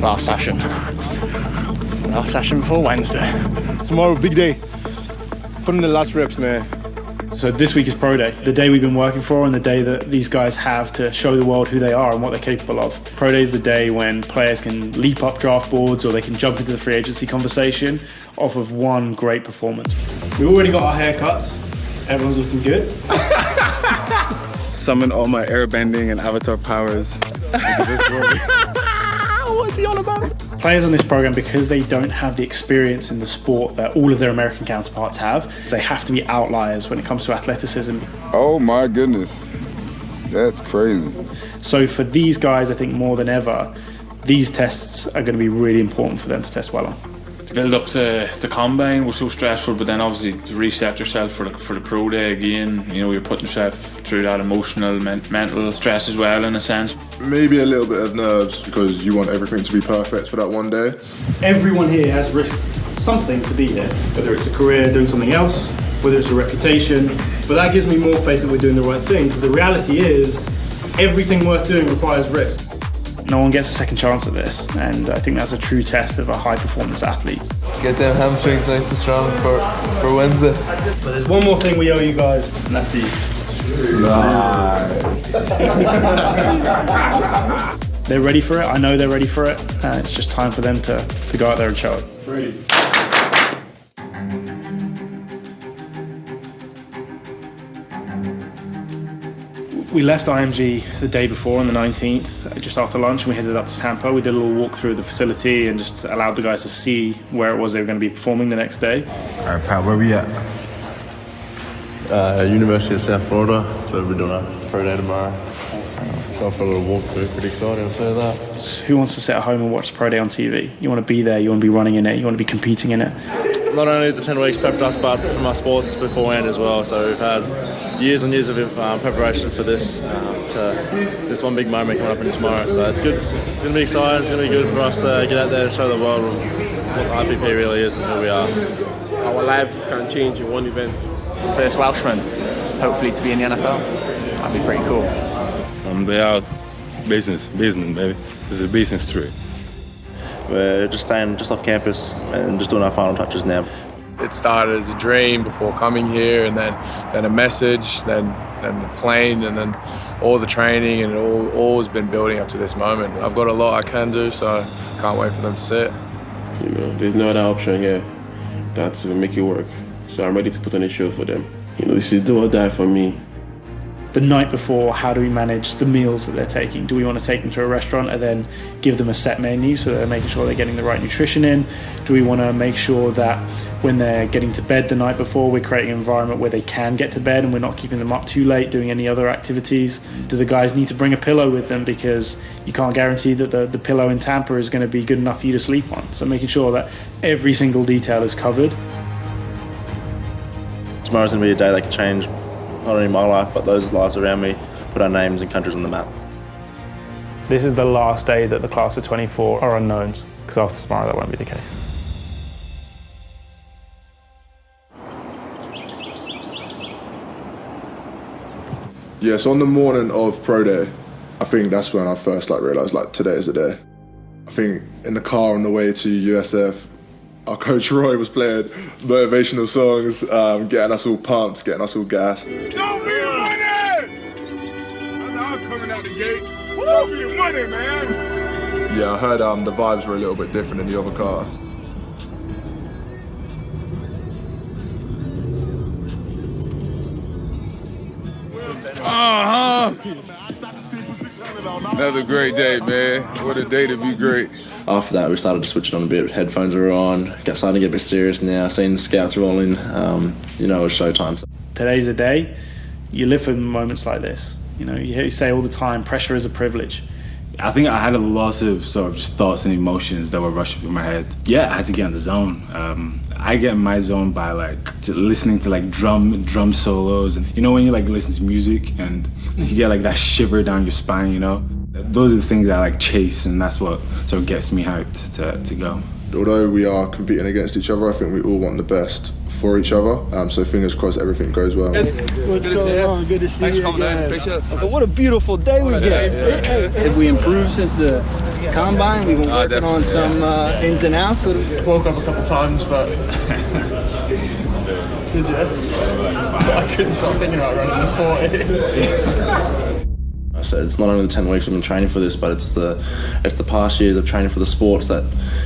Last session. Last session before Wednesday. Tomorrow, big day. Put in the last reps, man. So this week is Pro Day, the day we've been working for and the day that these guys have to show the world who they are and what they're capable of. Pro Day is the day when players can leap up draft boards or they can jump into the free agency conversation off of one great performance. We've already got our haircuts. Everyone's looking good. Summon all my airbending and avatar powers. What's he on about? Players on this program, because they don't have the experience in the sport that all of their American counterparts have, they have to be outliers when it comes to athleticism. Oh my goodness, that's crazy. So for these guys, I think more than ever, these tests are going to be really important for them to test well on. The build up to the combine was so stressful, but then obviously to reset yourself for the pro day again, you know, you're putting yourself through that emotional, mental stress as well in a sense. Maybe a little bit of nerves because you want everything to be perfect for that one day. Everyone here has risked something to be here, whether it's a career doing something else, whether it's a reputation, but that gives me more faith that we're doing the right thing, because the reality is everything worth doing requires risk. No one gets a second chance at this, and I think that's a true test of a high-performance athlete. Get them hamstrings nice and strong for Wednesday. But there's one more thing we owe you guys, and that's these. Nice. They're ready for it. I know they're ready for it. It's just time for them to go out there and show it. Ready. We left IMG the day before on the 19th, just after lunch, and we headed up to Tampa. We did a little walk through the facility and just allowed the guys to see where it was they were going to be performing the next day. All right, Pat, where we at? University of South Florida. That's where we're doing our pro day tomorrow. Go for a little walk through. Pretty excited, I'll say that. Who wants to sit at home and watch the pro day on TV? You want to be there, you want to be running in it, you want to be competing in it. Not only the 10 weeks prepped us, but from our sports beforehand as well. So we've had years and years of preparation for this, to this one big moment coming up in tomorrow. So it's good. It's going to be exciting. It's going to be good for us to get out there and show the world what IPP really is and who we are. Our lives can change in one event. First Welshman, hopefully to be in the NFL. That'd be pretty cool. They are business, baby. This is a business trip. We're just staying just off campus and just doing our final touches now. It started as a dream before coming here, and then a message, then the plane, and then all the training, and it all has been building up to this moment. I've got a lot I can do, so can't wait for them to see it. You know, there's no other option here than to make it work. So I'm ready to put on a show for them. You know, this is do or die for me. The night before, how do we manage the meals that they're taking? Do we want to take them to a restaurant and then give them a set menu so they're making sure they're getting the right nutrition in? Do we want to make sure that when they're getting to bed the night before, we're creating an environment where they can get to bed and we're not keeping them up too late doing any other activities? Do the guys need to bring a pillow with them because you can't guarantee that the pillow in Tampa is going to be good enough for you to sleep on? So making sure that every single detail is covered. Tomorrow's going to be a day that can change not only my life, but those lives around me, put our names and countries on the map. This is the last day that the class of 24 are unknowns, because after tomorrow that won't be the case. Yeah, so on the morning of Pro Day, I think that's when I first realised today is the day. I think in the car on the way to USF, our coach Roy was playing motivational songs, getting us all pumped, getting us all gassed. Don't be running! That's how I'm coming out the gate. Don't be running, man! Yeah, I heard the vibes were a little bit different in the other car. Another great day, man. What a day to be great. After that, we started to switch it on a bit. Headphones were on. Starting to get a bit serious now. Seeing the scouts rolling, you know, it was showtime. Today's a day. You live for moments like this. You know, you say all the time, pressure is a privilege. I think I had a lot of sort of just thoughts and emotions that were rushing through my head. Yeah, I had to get in the zone. I get in my zone by just listening to drum solos, and you know when you listen to music and you get that shiver down your spine, you know. Those are the things that I chase, and that's what gets me hyped to go. Although we are competing against each other, I think we all want the best for each other. So fingers crossed everything goes well. What's going on? Good to see Thanks you for coming again. in. Appreciate it. What a beautiful day we get. Have we improved since the combine? We've been working on some ins and outs. Woke up a couple times, but did you? I couldn't stop thinking about running this 40. So it's not only the 10 weeks I've been training for this, but it's the past years of training for the sports that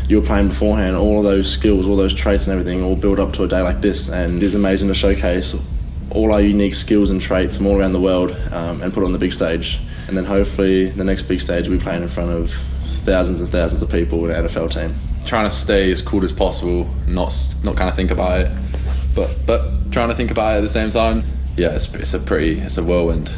you were playing beforehand. All of those skills, all those traits and everything all build up to a day like this, and it is amazing to showcase all our unique skills and traits from all around the world and put it on the big stage. And then hopefully the next big stage we'll be playing in front of thousands and thousands of people with an NFL team. Trying to stay as cool as possible, not kind of think about it, but trying to think about it at the same time. Yeah, it's a whirlwind.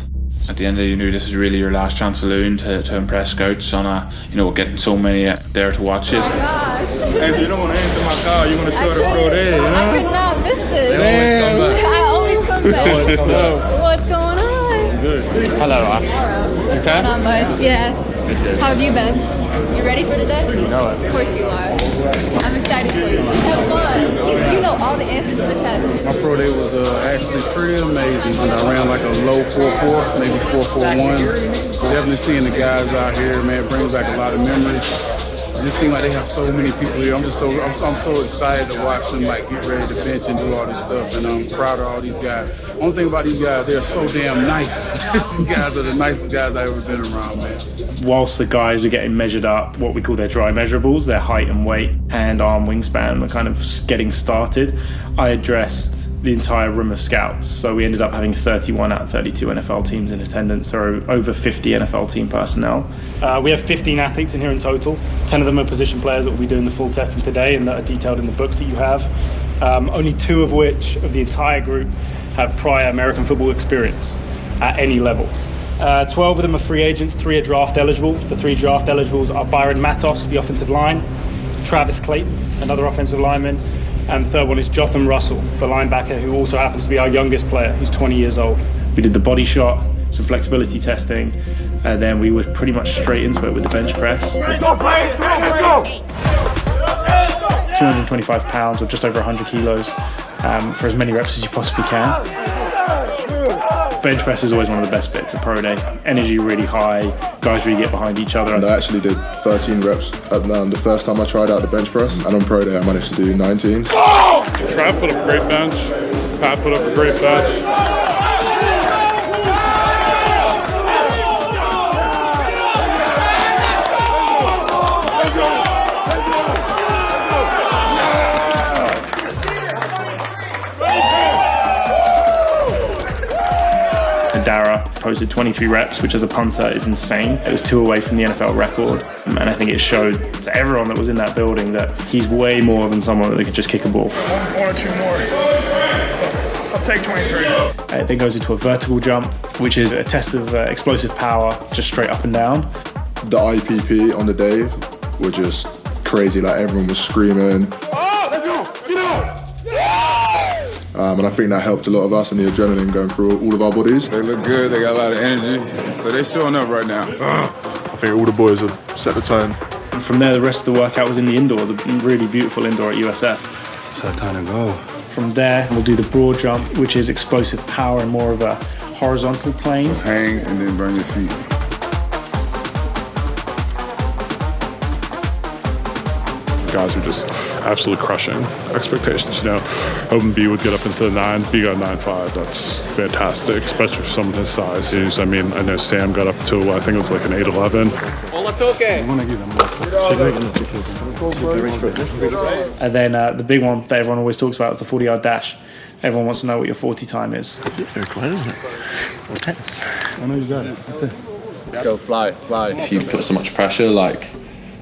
At the end of the day, you knew this is really your last chance saloon to impress scouts on getting so many there to watch you. Hey, so you don't want to answer my call, you want to show the pro day, you know? I could not miss it. They always come back. I always come back. What's going on? Good. Hello, Ash. What's going on, bud? Yeah. How have you been? You ready for today? You know it. Of course you are. I'm excited for you. Have fun. You know all the answers to the test. My pro day was actually pretty amazing. I ran like a low 4.4, maybe 4.41. Definitely seeing the guys out here, man, it brings back a lot of memories. It just seems like they have so many people here. I'm so excited to watch them like get ready to bench and do all this stuff, and I'm proud of all these guys. Only thing about these guys, they're so damn nice. These guys are the nicest guys I've ever been around, man. Whilst the guys are getting measured up, what we call their dry measurables, their height and weight and arm wingspan were kind of getting started, I addressed the entire room of scouts. So we ended up having 31 out of 32 NFL teams in attendance. There are over 50 NFL team personnel. We have 15 athletes in here in total. 10 of them are position players that will be doing the full testing today and that are detailed in the books that you have. Only 2 of which of the entire group have prior American football experience at any level. 12 of them are free agents, 3 are draft eligible. The 3 draft eligibles are Byron Matos, the offensive line, Travis Clayton, another offensive lineman, and the third one is Jotham Russell, the linebacker, who also happens to be our youngest player, who's 20 years old. We did the body shot, some flexibility testing, and then we were pretty much straight into it with the bench press. Let's go, 225 pounds or just over 100 kilos for as many reps as you possibly can. Bench press is always one of the best bits of pro day. Energy really high, guys really get behind each other. And I actually did 13 reps the first time I tried out the bench press, and on pro day I managed to do 19. Trav put up a great bench. Pat put up a great bench. Dara posted 23 reps, which as a punter is insane. It was 2 away from the NFL record, and I think it showed to everyone that was in that building that he's way more than someone that can just kick a ball. 1 or 2 more. I'll take 23. It then goes into a vertical jump, which is a test of explosive power, just straight up and down. The IPP on the day were just crazy, like everyone was screaming. And I think that helped a lot of us and the adrenaline going through all of our bodies. They look good, they got a lot of energy, so they're showing up right now. I think all the boys have set the tone. And from there, the rest of the workout was in the indoor, the really beautiful indoor at USF. It's that time to go. From there, we'll do the broad jump, which is explosive power in more of a horizontal plane. Just hang and then burn your feet. Guys are just absolutely crushing expectations. Hoping B would get up into the 9, B got 9.5. That's fantastic, especially for someone his size. I mean, I know Sam got up to, I think it was like an 8.11. Well, it's okay. I want to give them And then the big one that everyone always talks about is the 40-yard dash. Everyone wants to know what your 40 time is. It's very quiet, isn't it? Intense. I know you got it. Let's go, fly. If you put so much pressure, like,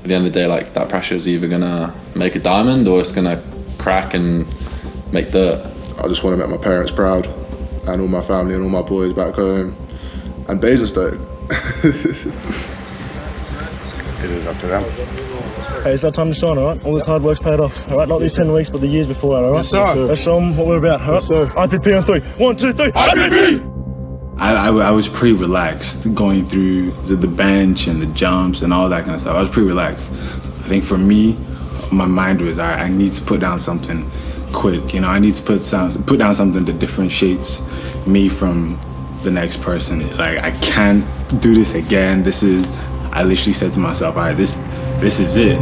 at the end of the day, like, that pressure is either gonna make a diamond or it's gonna crack and make dirt. I just want to make my parents proud, and all my family and all my boys back home, and Basingstoke. It is up to them. Hey, it's our time to shine, all right? All this hard work's paid off, all right? Not these 10 weeks, but the years before that, all right? Yes, sir. Let's show them what we're about, all right? Yes, sir. IPP on 3. 1, 2, 3. IPP! I was pretty relaxed going through the bench and the jumps and all that kind of stuff. I was pretty relaxed. I think for me, my mind was, I need to put down something quick. You know, I need to put down something that differentiates me from the next person. Like, I can't do this again. I literally said to myself, all right, this is it.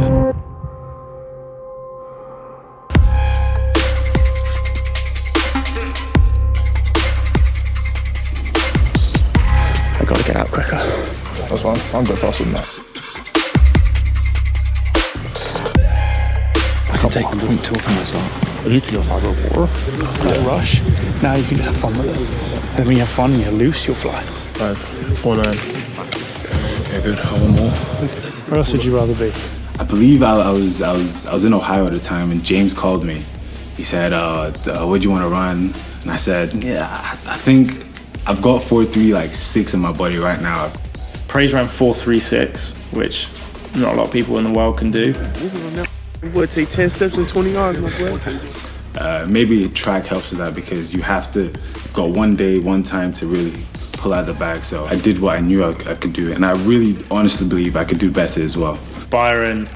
I gotta get out quicker. That's fine. I'm going faster than that. I can take 0.2 from myself. You can go 504. That rush. Now you can just have fun with it. And when you have fun and you're loose, you'll fly. 549. Yeah, good. I want more. Where else would you rather be? I believe I was in Ohio at the time, and James called me. He said, "What do you want to run?" And I said, "Yeah, I think I've got 4.3.6 in my body right now." Praise ran 4.36, which not a lot of people in the world can do. Boy, take 10 steps in 20 yards, my boy. Maybe track helps with that because you've got one day, one time to really pull out the bag. So I did what I knew I could do, and I really honestly believe I could do better as well. Byron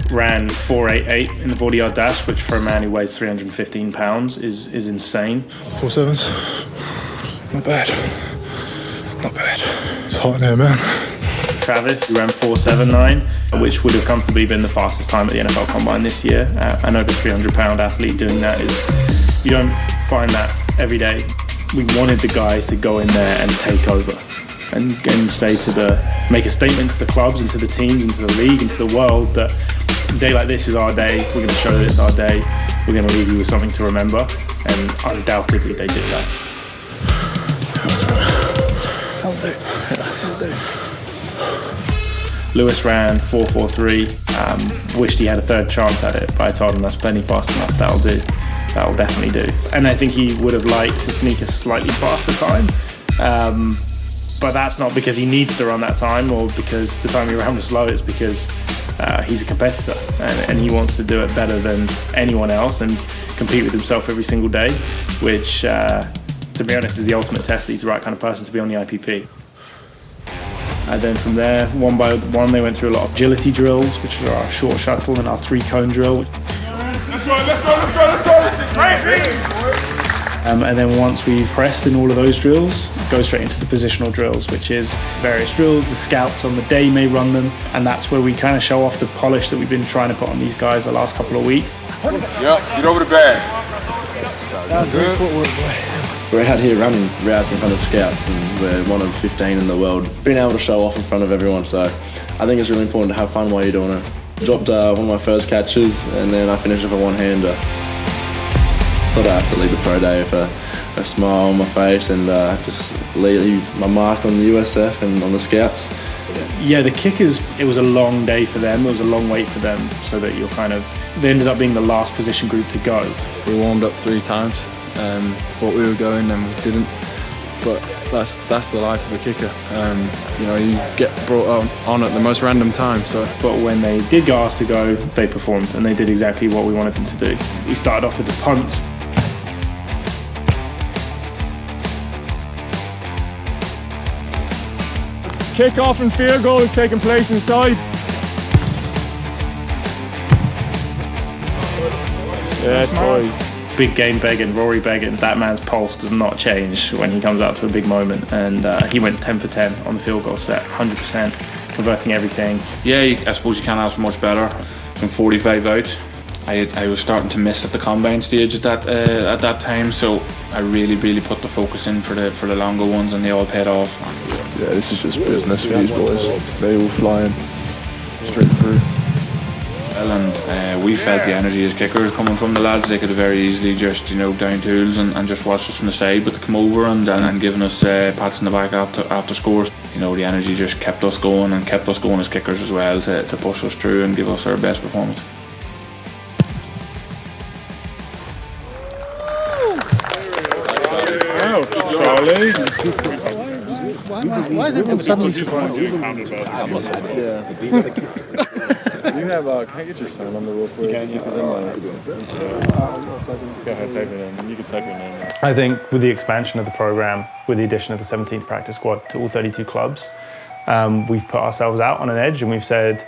ran 4.88 in the 40-yard dash, which for a man who weighs 315 pounds is insane. 4.7s. Not bad. Not bad. It's hot in here, man. Travis ran 4.79, which would have comfortably been the fastest time at the NFL Combine this year. An over 300-pound athlete doing that you don't find that every day. We wanted the guys to go in there and take over and say make a statement to the clubs and to the teams and to the league and to the world that a day like this is our day. We're going to show that it's our day. We're going to leave you with something to remember, and undoubtedly they did that. Lewis ran 4.43. Wished he had a third chance at it, but I told him that's plenty fast enough. That'll do. That'll definitely do. And I think he would have liked to sneak a slightly faster time. But that's not because he needs to run that time or because the time he ran was slow. It's because he's a competitor and he wants to do it better than anyone else and compete with himself every single day, which, to be honest, is the ultimate test that he's the right kind of person to be on the IPP. And then from there, one by one, they went through a lot of agility drills, which are our short shuttle and our 3-cone drill. Let's go. And then once we've pressed in all of those drills, go straight into the positional drills, which is various drills. The scouts on the day may run them, and that's where we kind of show off the polish that we've been trying to put on these guys the last couple of weeks. Yep, get over the bag. That's good footwork, boy. We're out here running routes in front of scouts, and we're one of 15 in the world. Being able to show off in front of everyone, so I think it's really important to have fun while you're doing it. Dropped one of my first catches, and then I finished with a one-hander. Thought I have to leave the pro day with a smile on my face and just leave my mark on the USF and on the scouts. Yeah, the kickers, it was a long day for them. It was a long wait for them, so that they ended up being the last position group to go. We warmed up 3 times. Thought we were going and we didn't, but that's the life of a kicker. You get brought on at the most random time. But when they did get asked to go, they performed and they did exactly what we wanted them to do. We started off with the punt. Kick-off and field goal is taking place inside. Yes, boy. Big game begging, Rory begging. That man's pulse does not change when he comes out to a big moment, and he went 10 for 10 on the field goal set, 100%, converting everything. Yeah, I suppose you can't ask for much better. From 45 out, I was starting to miss at the combine stage at that time, so I really put the focus in for the longer ones, and they all paid off. Yeah, this is just business for these boys. They all flying straight through. And we felt the energy as kickers coming from the lads. They could have very easily just down tools and just watched us from the side, but to come over and giving us pats in the back after scores, the energy just kept us going and kept us going as kickers as well to push us through and give us our best performance. Charlie. Why is everyone suddenly surprised? You have, can I get your son number real quick? Go ahead, type it in. You can type your name. I think with the expansion of the program, with the addition of the 17th practice squad to all 32 clubs, we've put ourselves out on an edge and we've said,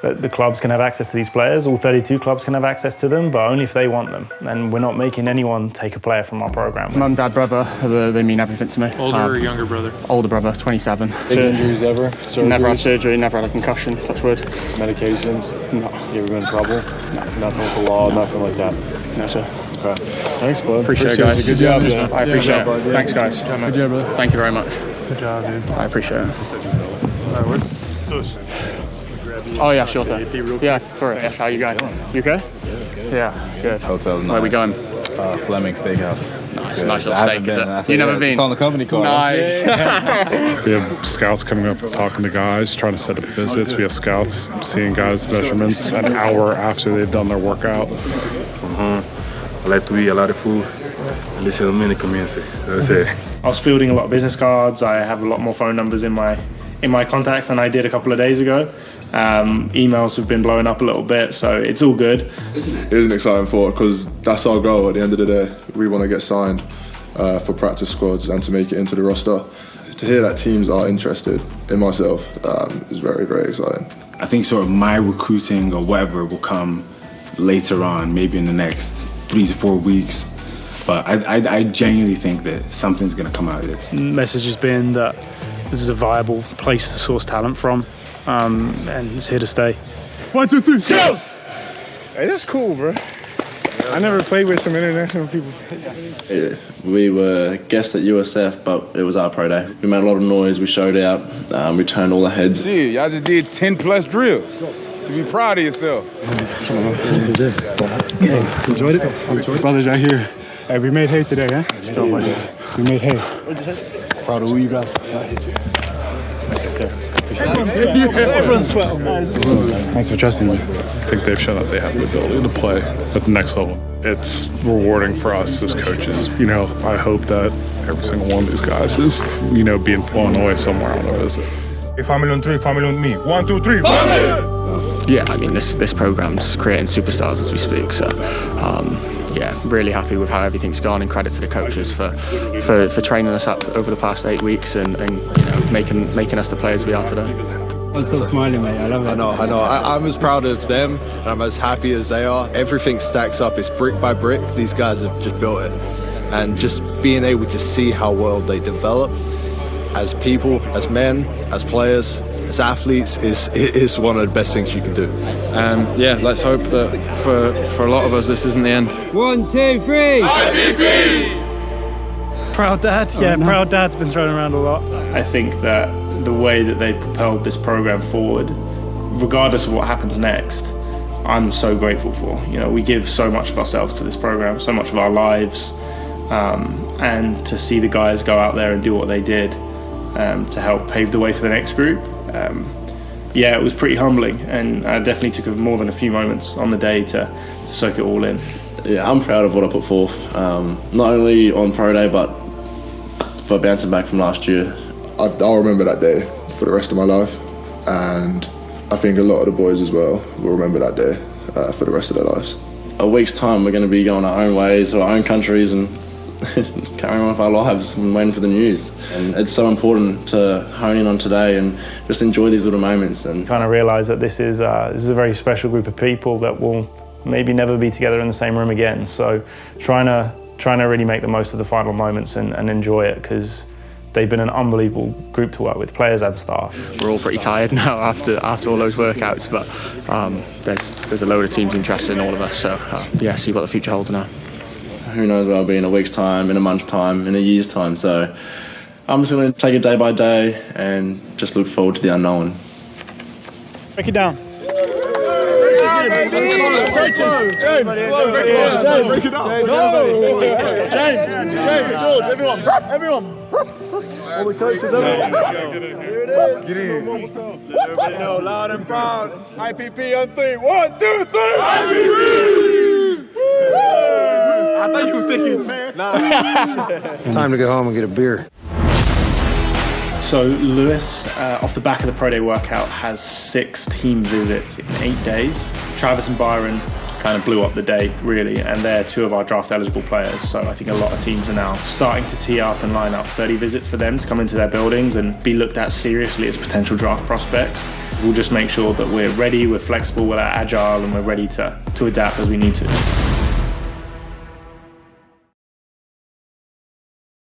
that the clubs can have access to these players. All 32 clubs can have access to them, but only if they want them. And we're not making anyone take a player from our program. Mum, dad, brother, they mean everything to me. Older or younger brother? Older brother, 27. Big injuries ever? Surgery? Never had surgery, never had a concussion, touch wood. Medications? No. You ever been in trouble? No. Nothing with the law, nothing like that? No, sir. Okay. Thanks, bud. Appreciate it, guys. Good job, man. I appreciate it. Thanks, guys. Good job, brother. Thank you very much. Good job, dude. I appreciate it. Oh yeah, sure thing. Yeah, correct. How you going? You okay? Yeah, good. Hotel's nice. Where are we going? Fleming Steakhouse. Nice little steak, is it? You never been? It's on the company card. Nice. We have scouts coming up talking to guys, trying to set up visits. We have scouts seeing guys' measurements an hour after they've done their workout. From home, I like to eat a lot of food and listen to many community. That's it. I was fielding a lot of business cards. I have a lot more phone numbers in my contacts than I did a couple of days ago. Emails have been blowing up a little bit, so it's all good. It is an exciting thought because that's our goal at the end of the day. We want to get signed for practice squads and to make it into the roster. To hear that teams are interested in myself is very, very exciting. I think sort of my recruiting or whatever will come later on, maybe in the next 3 to 4 weeks. But I genuinely think that something's going to come out of this. The message has been that this is a viable place to source talent from, and it's here to stay. 1, 2, 3, go! Hey, that's cool, bro. I never played with some international people. Yeah, we were guests at USF, but it was our pro day. We made a lot of noise, we showed out, we turned all the heads. Shit, y'all just did 10 plus drills. So be proud of yourself. Hey, enjoyed it? Brothers right here. Hey, we made hay today, huh? We made hay. Proud of who you guys. Everyone's sweating. Thanks for trusting me. I think they've shown that they have the ability to play at the next level. It's rewarding for us as coaches. You know, I hope that every single one of these guys is, you know, being flown away somewhere on a visit. Family on 3, family on me. 1, 2, 3, family! Yeah, I mean, this program's creating superstars as we speak, so yeah, really happy with how everything's gone, and credit to the coaches for training us up over the past 8 weeks and you know, making us the players we are today. I'm still smiling, mate. I love it. I know. I'm as proud of them and I'm as happy as they are. Everything stacks up. It's brick by brick. These guys have just built it. And just being able to see how well they develop as people, as men, as players, as athletes is one of the best things you can do. Yeah, let's hope that for a lot of us this isn't the end. 1, 2, 3. IPP! Proud dad? Yeah, proud dad's been thrown around a lot. I think that the way that they've propelled this program forward, regardless of what happens next, I'm so grateful for. You know, we give so much of ourselves to this program, so much of our lives, and to see the guys go out there and do what they did to help pave the way for the next group. Yeah, it was pretty humbling, and I definitely took more than a few moments on the day to soak it all in. Yeah, I'm proud of what I put forth, not only on Pro Day, but for bouncing back from last year. I'll remember that day for the rest of my life, and I think a lot of the boys as well will remember that day for the rest of their lives. A week's time, we're going to be going our own ways, our own countries, and carrying on with our lives and waiting for the news. And it's so important to hone in on today and just enjoy these little moments. And kind of realise that this is a very special group of people that will maybe never be together in the same room again. So trying to really make the most of the final moments and enjoy it, because they've been an unbelievable group to work with, players and staff. We're all pretty tired now after all those workouts, but there's a load of teams interested in all of us. So yeah, see what the future holds now. Who knows where I'll be in a week's time, in a month's time, in a year's time. So I'm just going to take it day by day and just look forward to the unknown. Break it down. James, George, everyone. All the coaches, everyone. Here it is. Get in. Everybody know, loud and proud. IPP on 3. 1, 2, 3. IPP! I thought you were thinking, man. Time to go home and get a beer. So Lewis, off the back of the Pro Day workout, has 6 team visits in 8 days. Travis and Byron kind of blew up the day, really, and they're 2 of our draft eligible players. So I think a lot of teams are now starting to tee up and line up 30 visits for them to come into their buildings and be looked at seriously as potential draft prospects. We'll just make sure that we're ready, we're flexible, we're agile, and we're ready to adapt as we need to.